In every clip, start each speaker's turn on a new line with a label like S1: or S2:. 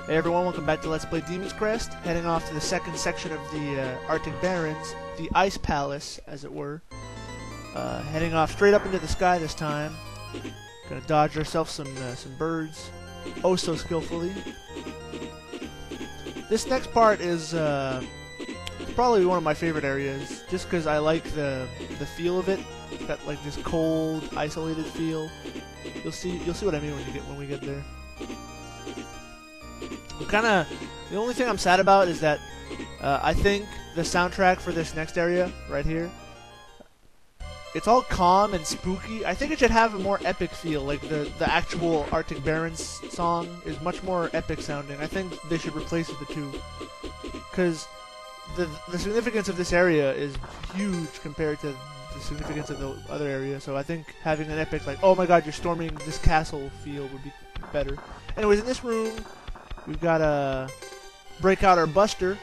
S1: Hey everyone, welcome back to Let's Play Demon's Crest. Heading off to the second section of the Arctic Barrens, the Ice Palace, as it were. Heading off straight up into the sky this time. Gonna dodge ourselves some birds, oh so skillfully. This next part is probably one of my favorite areas, just because I like the feel of it. It's got like this cold, isolated feel. You'll see what I mean when we get there. The only thing I'm sad about is that I think the soundtrack for this next area right here, it's all calm and spooky. I think it should have a more epic feel. Like the actual Arctic Barrens song is much more epic sounding. I think they should replace the two, because the significance of this area is huge compared to the significance of the other area. So I think having an epic, like, oh my god, you're storming this castle feel would be better. Anyways, in this room, we've got to break out our Buster,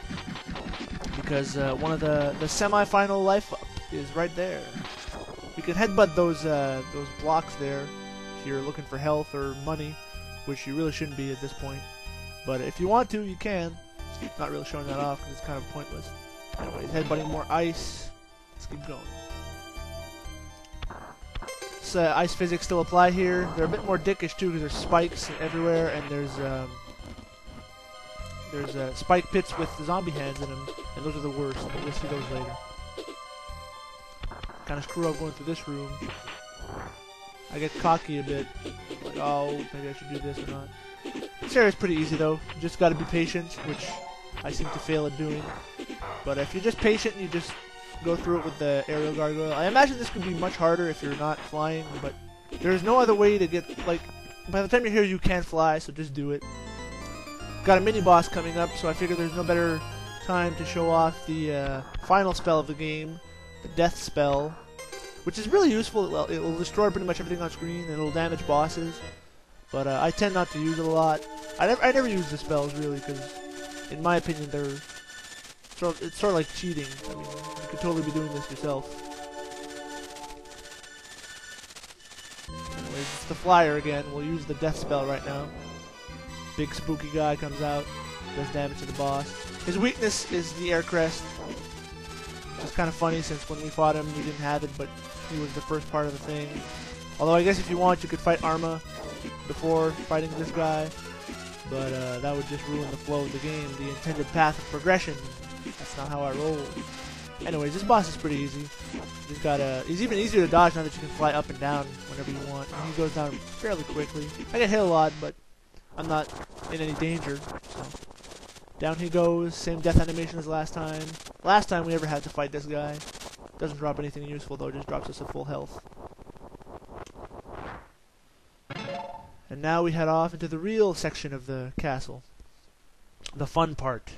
S1: because one of the semi-final life up is right there. We can headbutt those blocks there if you're looking for health or money, which you really shouldn't be at this point. But if you want to, you can. Not really showing that off because it's kind of pointless. Anyways, headbutting more ice. Let's keep going. Ice physics still apply here. They're a bit more dickish too because there's spikes everywhere, and there's spike pits with the zombie hands in them, and those are the worst. We'll see those later. Kind of screw up going through this room. I get cocky a bit, like, oh, maybe I should do this or not. This area is pretty easy though. You just got to be patient, which I seem to fail at doing. But if you're just patient and you just go through it with the aerial gargoyle, I imagine this could be much harder if you're not flying, but there's no other way to get, like, by the time you're here you can fly, so just do it. Got a mini-boss coming up, so I figure there's no better time to show off the final spell of the game, the death spell, which is really useful. Well, it will destroy pretty much everything on screen, and it'll damage bosses, but I tend not to use it a lot. I never use the spells, really, because in my opinion it's sort of like cheating. I mean, you could totally be doing this yourself. Anyways, it's the Flier again. We'll use the death spell right now. Big spooky guy comes out, does damage to the boss. His weakness is the air crest. It's kind of funny since when we fought him we didn't have it, but he was the first part of the thing. Although I guess if you want you could fight Arma before fighting this guy, but that would just ruin the flow of the game, the intended path of progression. That's not how I roll. Anyways, this boss is pretty easy. He's even easier to dodge now that you can fly up and down whenever you want. And he goes down fairly quickly. I get hit a lot, but I'm not in any danger. So down he goes, same death animation as last time. Last time we ever had to fight this guy. Doesn't drop anything useful though, just drops us at full health. And now we head off into the real section of the castle. The fun part.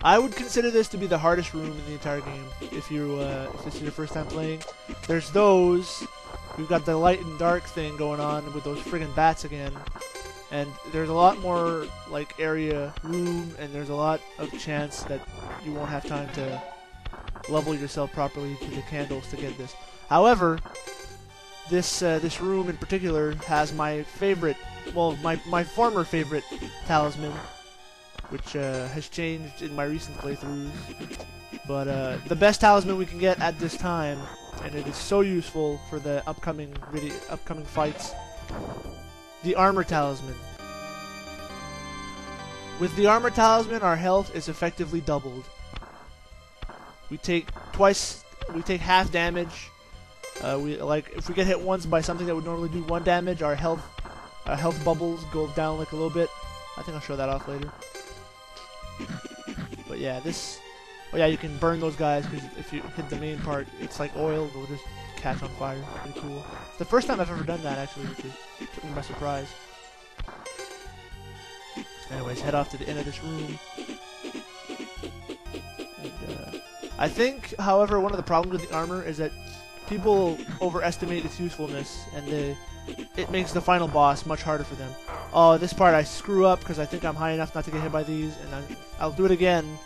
S1: I would consider this to be the hardest room in the entire game. If this is your first time playing, there's those. We've got the light and dark thing going on with those friggin' bats again. And there's a lot more like area room, and there's a lot of chance that you won't have time to level yourself properly to the candles to get this. However, this room in particular has my favorite, well, my former favorite talisman, which has changed in my recent playthroughs. But the best talisman we can get at this time, and it is so useful for the upcoming fights. The Armor Talisman. With the Armor Talisman, our health is effectively doubled. We take half damage. If we get hit once by something that would normally do 1 damage, our health bubbles go down like a little bit. I think I'll show that off later. But yeah, you can burn those guys because if you hit the main part, it's like oil. They'll just catch on fire. Pretty cool. It's the first time I've ever done that, actually, which took me by surprise. Anyways, head off to the end of this room. And, I think, however, one of the problems with the armor is that people overestimate its usefulness, and it makes the final boss much harder for them. Oh, this part I screw up because I think I'm high enough not to get hit by these, and I'll do it again.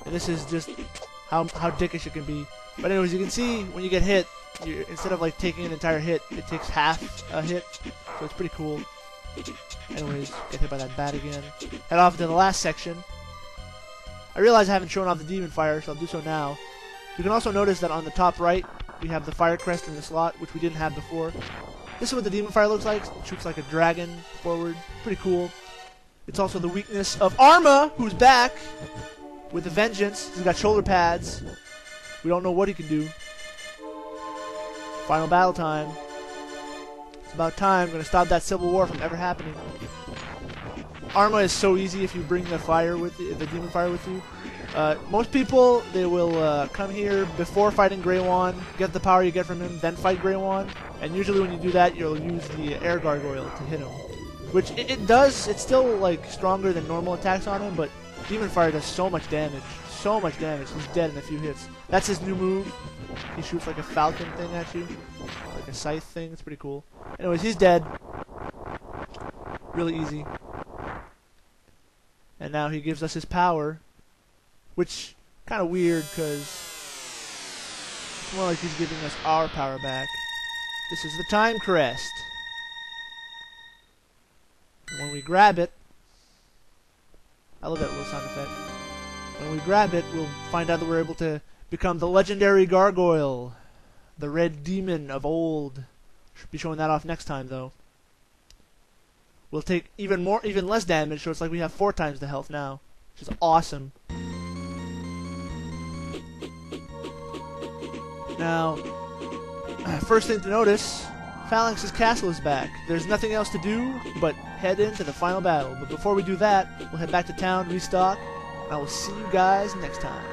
S1: And this is just how dickish it can be. But anyways, you can see when you get hit, instead of like taking an entire hit, it takes half a hit, so it's pretty cool. Anyways, get hit by that bat again. Head off to the last section. I realize I haven't shown off the Demon Fire, so I'll do so now. You can also notice that on the top right, we have the Fire Crest in the slot, which we didn't have before. This is what the Demon Fire looks like. It shoots like a dragon forward. Pretty cool. It's also the weakness of Arma, who's back with a vengeance. He's got shoulder pads. We don't know what he can do. Final battle time. It's about time. I'm going to stop that civil war from ever happening. Arma is so easy if you bring the fire with you, the Demon Fire with you. Most people, they will come here before fighting Greywand, get the power you get from him, then fight Greywand. And usually when you do that, you'll use the air gargoyle to hit him. Which it does, it's still like stronger than normal attacks on him, but Demon Fire does so much damage. So much damage. He's dead in a few hits. That's his new move. He shoots like a falcon thing at you. Like a scythe thing. It's pretty cool. Anyways, he's dead. Really easy. And now he gives us his power. Which, kind of weird, because it's more like he's giving us our power back. This is the Time Crest. And when we grab it, I love that little sound effect. When we grab it, we'll find out that we're able to become the legendary gargoyle. The red demon of old. Should be showing that off next time, though. We'll take even less damage, so it's like we have 4 times the health now. Which is awesome. Now, first thing to notice, Phalanx's castle is back. There's nothing else to do but head into the final battle. But before we do that, we'll head back to town, restock, and I will see you guys next time.